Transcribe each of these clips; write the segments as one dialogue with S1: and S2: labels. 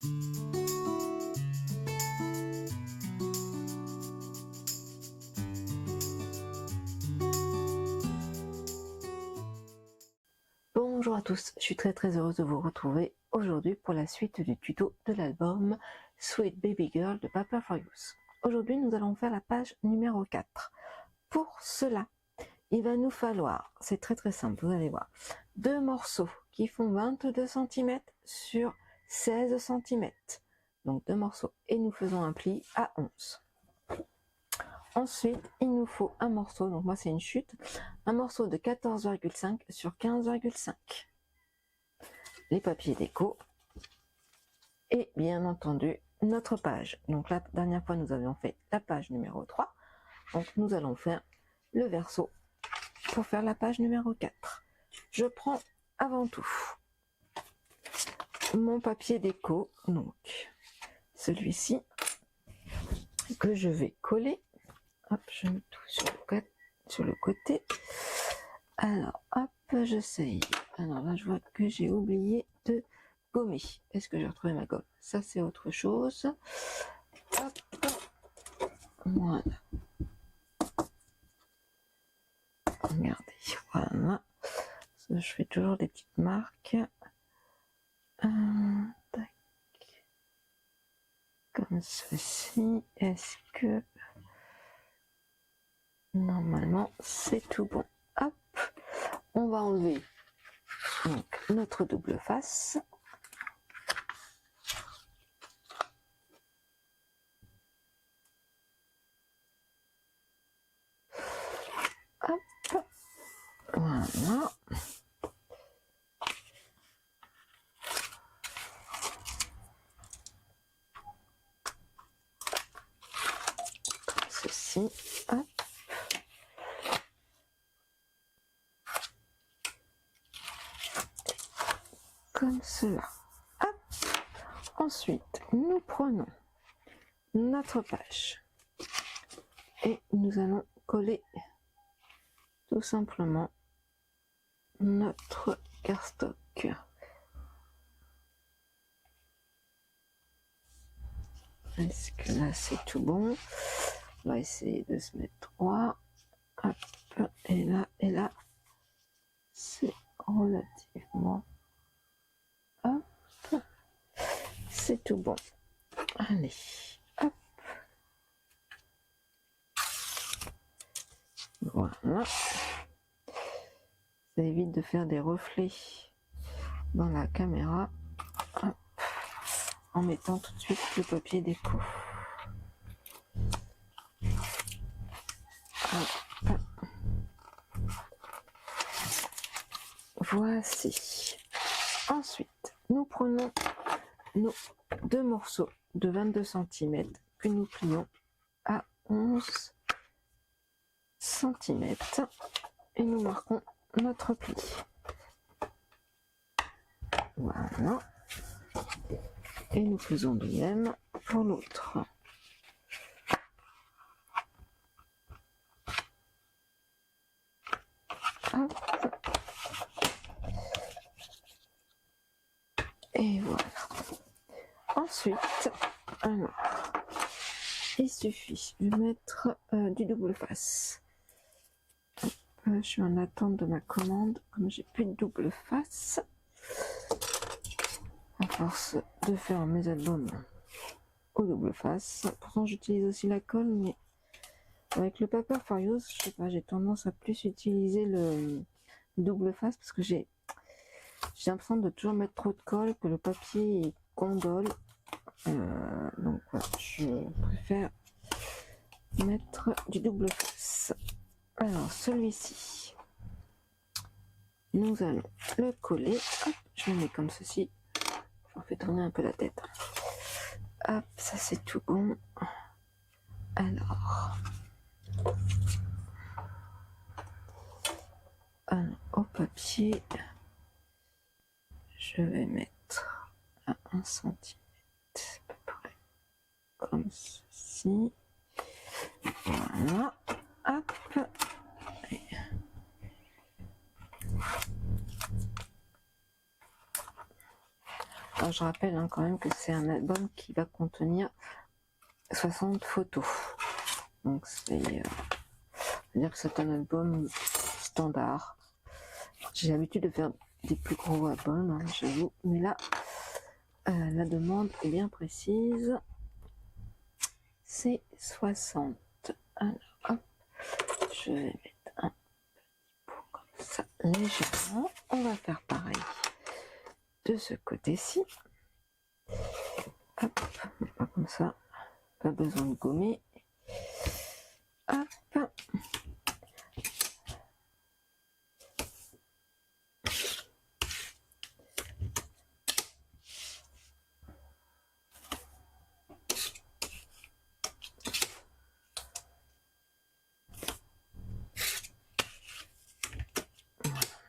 S1: Bonjour à tous, je suis très heureuse de vous retrouver aujourd'hui pour la suite du tuto de l'album Sweet Baby Girl de Paper for Youth. Aujourd'hui nous allons faire la page numéro 4. Pour cela, il va nous falloir, c'est très simple, vous allez voir, deux morceaux qui font 22 cm sur 16 cm. Donc deux morceaux et nous faisons un pli à 11. Ensuite, il nous faut un morceau, donc moi c'est une chute, un morceau de 14,5 sur 15,5. Les papiers déco et bien entendu notre page. Donc la dernière fois nous avions fait la page numéro 3, donc nous allons faire le verso pour faire la page numéro 4. Je prends avant tout mon papier déco, donc celui-ci que je vais coller. Hop, je mets tout sur le côté. Alors, hop, j'essaye. Alors là, je vois que j'ai oublié de gommer. Est-ce que j'ai retrouvé ma gomme? Ça, c'est autre chose. Hop, voilà. Regardez, voilà. Je fais toujours des petites marques. Tac. Comme ceci. Est-ce que... Normalement, c'est tout bon. Hop, on va enlever donc notre double face. Hop, voilà. Ceci, hop. Comme cela. Hop. Ensuite, nous prenons notre page et nous allons coller tout simplement notre cardstock. Est-ce que là c'est tout bon? On va essayer de se mettre droit. Hop. Et là, c'est relativement... Hop. C'est tout bon. Allez. Hop. Voilà. Ça évite de faire des reflets dans la caméra. Hop. En mettant tout de suite le papier déco. Hop. Voici. Ensuite, nous prenons nos deux morceaux de 22 cm que nous plions à 11 cm et nous marquons notre pli. Voilà. Et nous faisons de même pour l'autre. Et voilà. Ensuite, alors, il suffit de mettre du double face. Je suis en attente de ma commande, comme j'ai plus de double face. À force de faire mes albums au double face. Pourtant, j'utilise aussi la colle, mais avec le Paper for Youth, je sais pas, j'ai tendance à plus utiliser le double face parce que j'ai l'impression de toujours mettre trop de colle, que le papier gondole. Donc voilà, je préfère mettre du double face. Alors celui-ci, nous allons le coller. Hop, je le mets comme ceci. J'en fais tourner un peu la tête. Hop, ça c'est tout bon. Alors, au papier, je vais mettre à 1 cm à peu près comme ceci. Voilà. Hop. Alors, je rappelle hein, quand même que c'est un album qui va contenir 60 photos. Donc c'est-à-dire que c'est un album standard. J'ai l'habitude de faire des plus gros albums, hein, j'avoue, mais là la demande est bien précise. C'est 60. Alors hop, je vais mettre un petit pot comme ça légèrement. On va faire pareil de ce côté-ci. Hop, pas comme ça, pas besoin de gommer. Hop.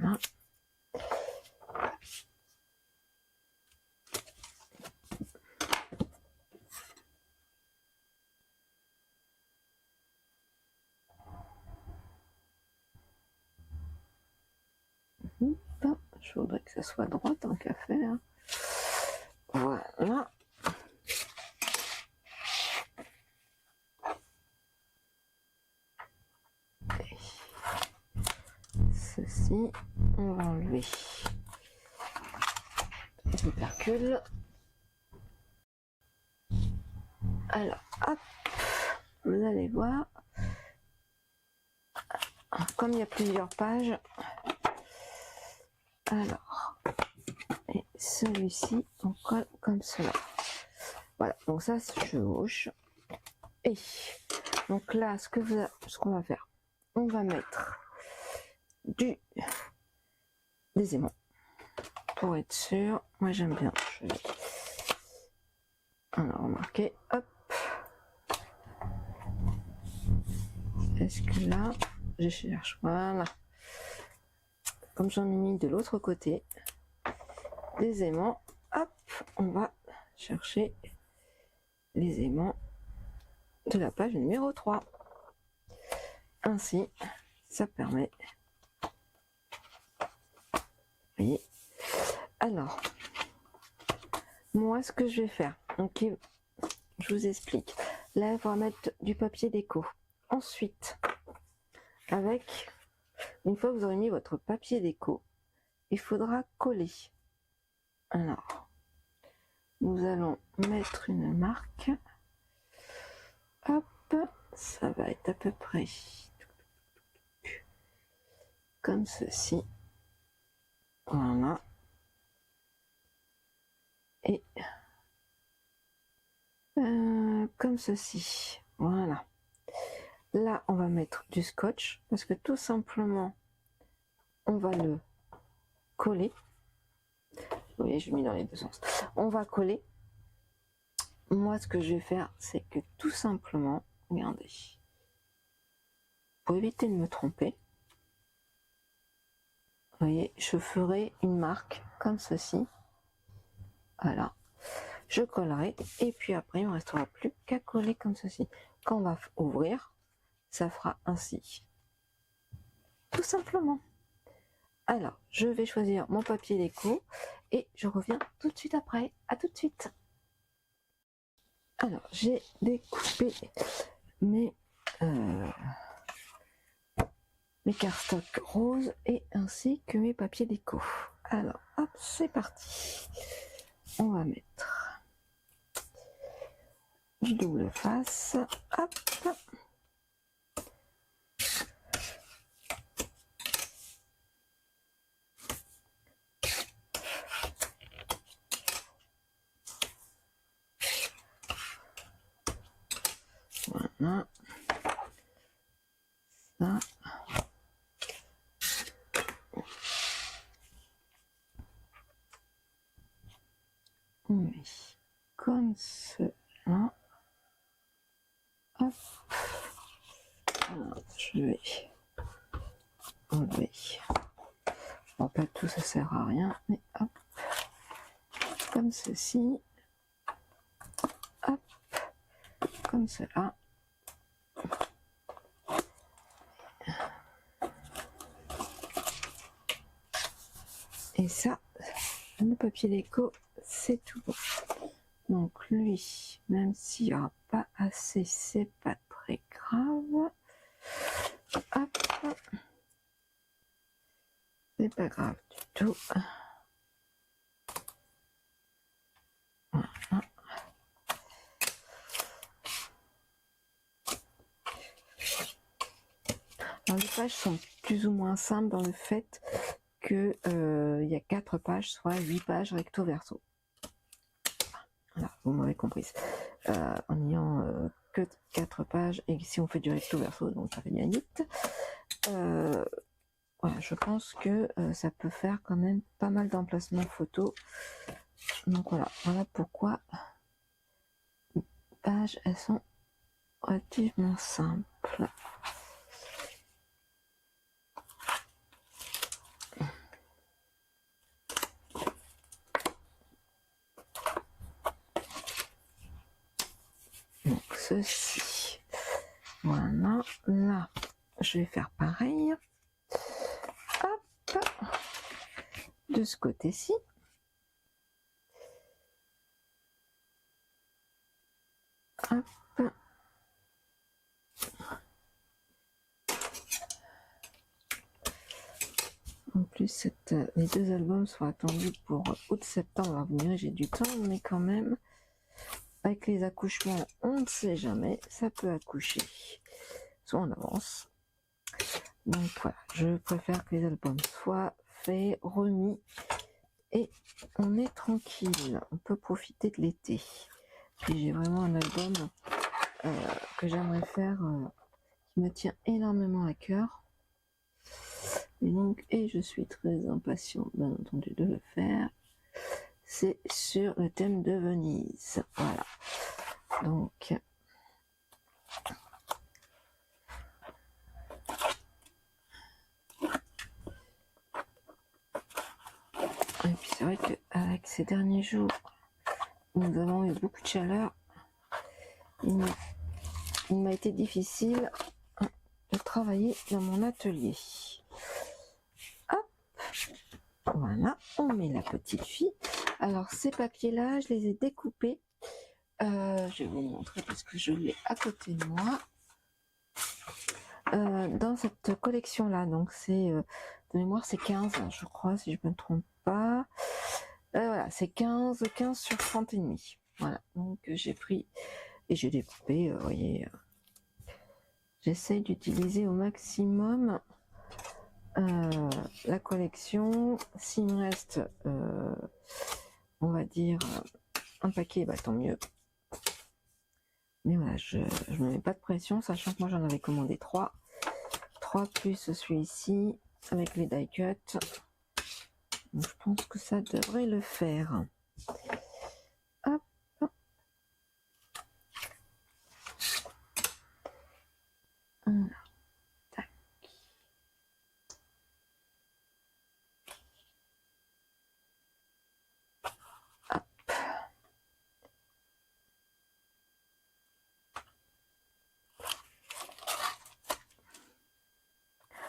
S1: Voilà. Je voudrais que ça soit droit tant qu'à faire. Voilà. Ceci, on va enlever l'opercule. Alors, hop, vous allez voir, comme il y a plusieurs pages, alors, et celui-ci, on colle comme cela. Voilà, donc ça se chevauche. Et donc là, ce qu'on va faire, on va mettre des aimants pour être sûr. Moi j'aime bien. Alors remarquez, hop. Est-ce que là, je cherche, voilà. Comme j'en ai mis de l'autre côté, des aimants, hop, on va chercher les aimants de la page numéro 3. Ainsi, ça permet. Vous voyez. Alors, moi, ce que je vais faire, donc, je vous explique. Là, il va mettre du papier déco. Ensuite, une fois que vous aurez mis votre papier déco, il faudra coller. Alors, nous allons mettre une marque. Hop, ça va être à peu près comme ceci. Voilà. Et comme ceci. Voilà. Là, on va mettre du scotch parce que tout simplement, on va le coller. Vous voyez, je mets dans les deux sens. On va coller. Moi, ce que je vais faire, c'est que tout simplement, regardez, pour éviter de me tromper, vous voyez, je ferai une marque comme ceci. Voilà. Je collerai et puis après, il ne me restera plus qu'à coller comme ceci. Quand on va ouvrir, ça fera ainsi. Tout simplement. Alors, je vais choisir mon papier déco et je reviens tout de suite après. À tout de suite. Alors, j'ai découpé mes cardstock roses et ainsi que mes papiers déco. Alors, hop, c'est parti. On va mettre du double face. Hop. Voilà. Ça. On met comme cela. Hop. Alors, je vais enlever. Bon, pas tout, ça sert à rien, mais hop. Comme ceci. Hop. Comme cela. Et ça, le papier déco, c'est tout bon. Donc lui, même s'il n'y aura pas assez, c'est pas très grave. Hop. C'est pas grave du tout. Voilà. Alors, les pages sont plus ou moins simples dans le fait que il y a 4 pages, soit 8 pages recto verso. Voilà, vous m'avez compris. En ayant que 4 pages, et si on fait du recto verso, donc ça fait bien 8. Voilà, je pense que ça peut faire quand même pas mal d'emplacements photos. Donc voilà pourquoi les pages, elles sont relativement simples. Donc ceci, voilà, là, je vais faire pareil. Hop, de ce côté-ci. Hop. En plus, les 2 albums sont attendus pour août-septembre. Alors vous me direz, j'ai du temps, mais quand même, avec les accouchements, on ne sait jamais, ça peut accoucher, soit en avance. Donc voilà, je préfère que les albums soient faits, remis, et on est tranquille, on peut profiter de l'été. Puis j'ai vraiment un album que j'aimerais faire, qui me tient énormément à cœur. Et donc, je suis très impatient, bien entendu, de le faire. C'est sur le thème de Venise. Voilà. Donc, et puis c'est vrai qu'avec ces derniers jours, nous avons eu beaucoup de chaleur. Il m'a été difficile de travailler dans mon atelier. Hop, voilà, on met la petite fille. Alors ces papiers-là, je les ai découpés. Je vais vous montrer parce que je l'ai à côté de moi. Dans cette collection-là, donc c'est de mémoire, c'est 15, je crois, si je me trompe pas. Voilà, c'est 15 sur 30 et demi. Voilà, donc j'ai pris et j'ai découpé, vous voyez. J'essaye d'utiliser au maximum la collection. S'il me reste, on va dire, un paquet, bah tant mieux. Mais voilà, je me mets pas de pression, sachant que moi j'en avais commandé 3. 3 plus celui-ci, avec les die cut. Donc, je pense que ça devrait le faire. Hop. Voilà. Tac. Hop.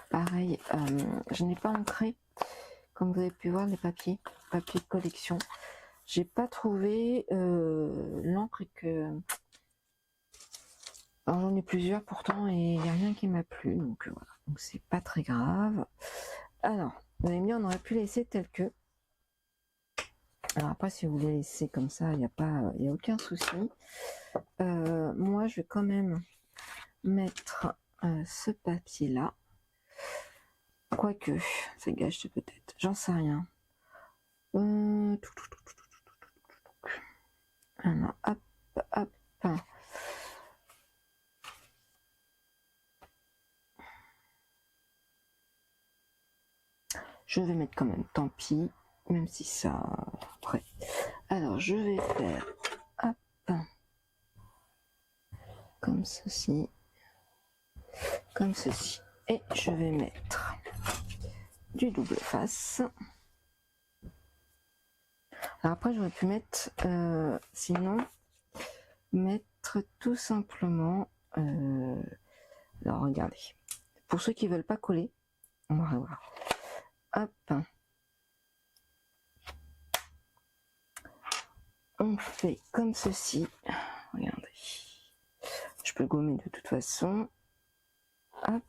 S1: Pareil, je n'ai pas ancré, comme vous avez pu voir, les papiers de collection. J'ai pas trouvé l'encre que... Alors j'en ai plusieurs pourtant et il n'y a rien qui m'a plu, donc voilà, donc c'est pas très grave. Alors, vous allez me dire, on aurait pu laisser tel que. Alors après, si vous voulez laisser comme ça, il n'y a aucun souci. Moi, je vais quand même mettre ce papier-là. Quoique, ça gâche peut-être, j'en sais rien. Alors, hop, hop. Je vais mettre quand même, tant pis, même si ça... Après. Alors, je vais faire, hop, comme ceci, et je vais mettre du double face. Alors après, j'aurais pu mettre, sinon, mettre tout simplement, alors regardez, pour ceux qui veulent pas coller, on va revoir. Hop. on fait comme ceci. Regardez. Je peux gommer de toute façon. Hop.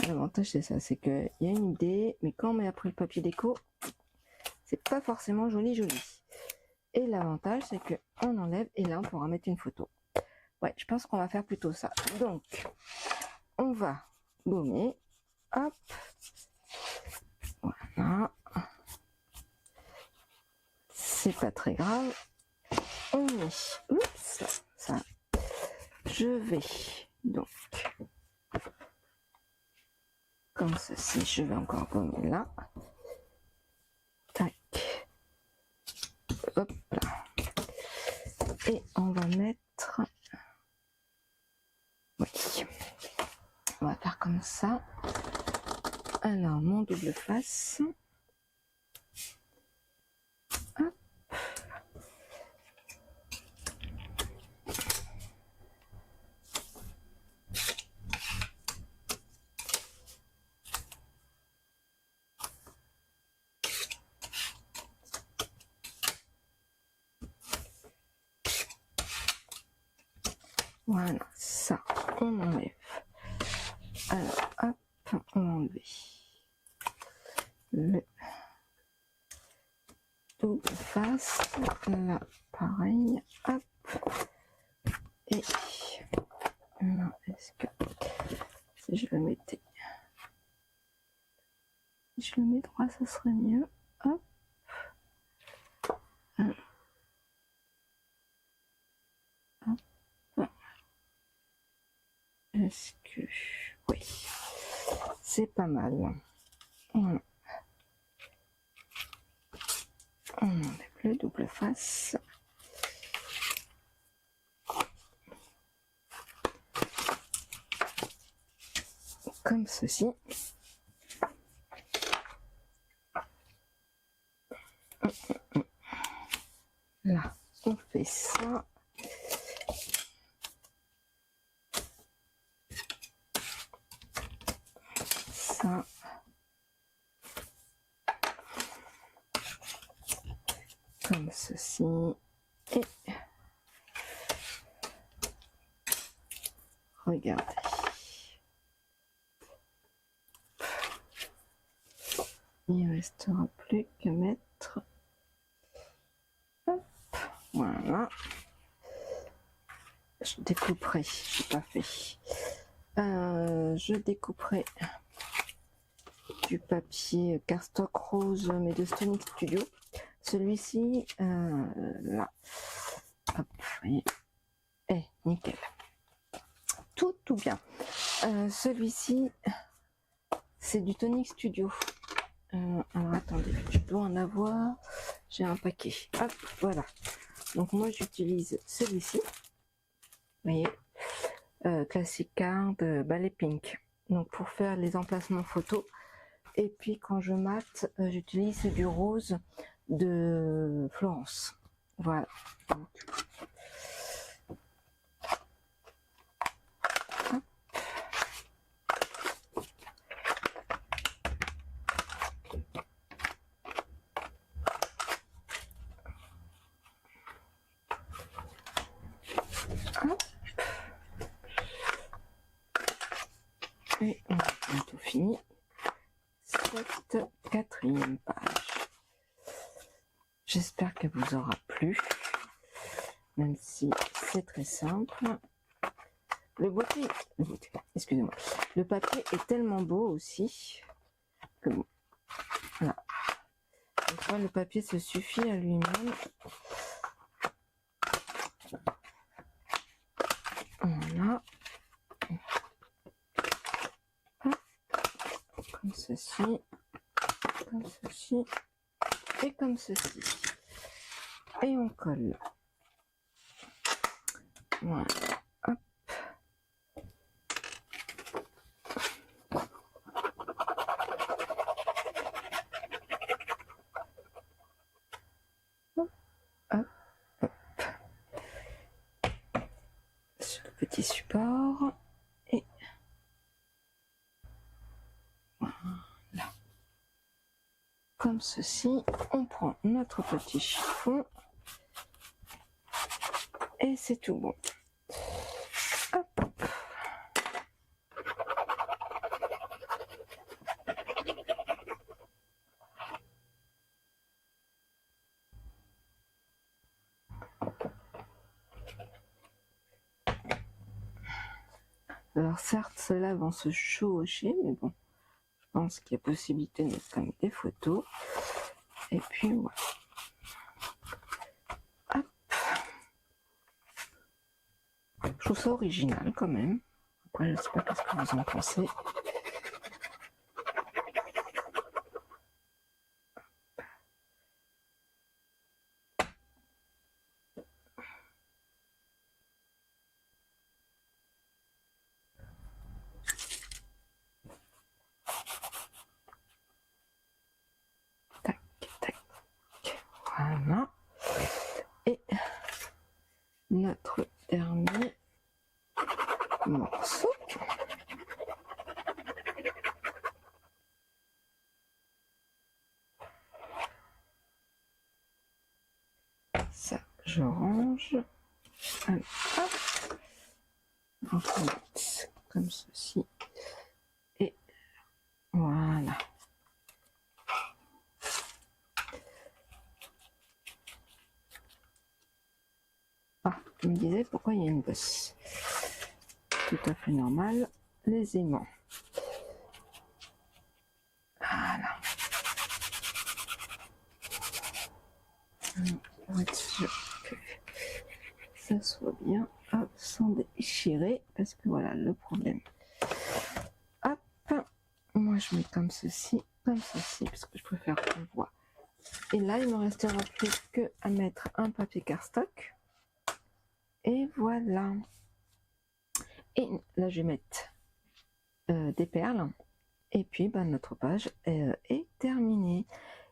S1: L'avantage c'est ça, c'est qu'il y a une idée, mais quand on met après le papier déco, c'est pas forcément joli. Et l'avantage c'est que on enlève et là on pourra mettre une photo. Ouais, je pense qu'on va faire plutôt ça. Donc, on va gommer. Hop. Voilà. C'est pas très grave. On met. Oups, ça. Je vais donc comme ceci. Je vais encore gommer là. Tac. Hop là. Et on va mettre. Oui. On va faire comme ça. Alors, mon double face. Hop. Voilà, ça, on enlève. Alors, hop, on enlève le double face. Là, pareil, hop. Et là, est-ce que si je le mettais, si je le mets droit, ça serait mieux. Hop. Hop. Est-ce que oui, c'est pas mal. Voilà. On enlève le double face. Comme ceci. Là, on fait ça. Ça. Comme ceci. Et regardez. Il ne restera plus qu'à mettre. Hop, voilà. Je découperai, je n'ai pas fait. Je découperai du papier cardstock rose, mais de Stonic Studio. Celui-ci, là. Hop, vous voyez. Nickel. Tout bien. Celui-ci, c'est du Tonic Studio. Alors attendez, je dois en avoir. J'ai un paquet. Hop, voilà. Donc moi j'utilise celui-ci. Vous voyez, Classic Card Ballet Pink. Donc pour faire les emplacements photos. Et puis quand je mate, j'utilise du rose de Florence. Voilà. Donc, et on a bientôt fini cette quatrième page. J'espère qu'elle vous aura plu, même si c'est très simple. Le boîtier, excusez-moi, le papier est tellement beau aussi que voilà. Des fois, le papier se suffit à lui-même. Voilà. Comme ceci, et comme ceci. Et on colle. Voilà. Hop. Hop, hop, hop. Sur le petit support. Et voilà. Comme comme ceci. On prend notre petit chiffon et c'est tout bon. Hop. Alors certes, ceux-là vont se chevaucher, mais bon, je pense qu'il y a possibilité de mettre comme des photos. Et puis voilà. Hop. Je trouve ça original quand même. Après, je ne sais pas ce que vous en pensez. Tac, tac. Voilà. Et notre dernier morceau. Ça, je range. Allez, hop. On va mettre comme ceci. Et voilà. Ah, je me disais pourquoi il y a une bosse. Tout à fait normal, les aimants. Voilà. Pour être sûr que ça soit bien, hop, sans déchirer, parce que voilà le problème. Hop, moi je mets comme ceci, parce que je préfère qu'on voit. Et là, il ne me restera plus que à mettre un papier cardstock. Et voilà. Et là, je vais mettre des perles. Et puis, notre page est terminée.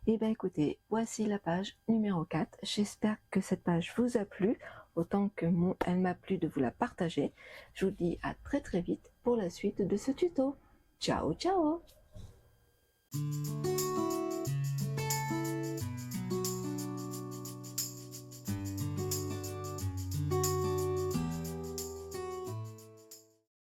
S1: Et écoutez, voici la page numéro 4. J'espère que cette page vous a plu, autant que elle m'a plu de vous la partager. Je vous dis à très très vite pour la suite de ce tuto. Ciao, ciao!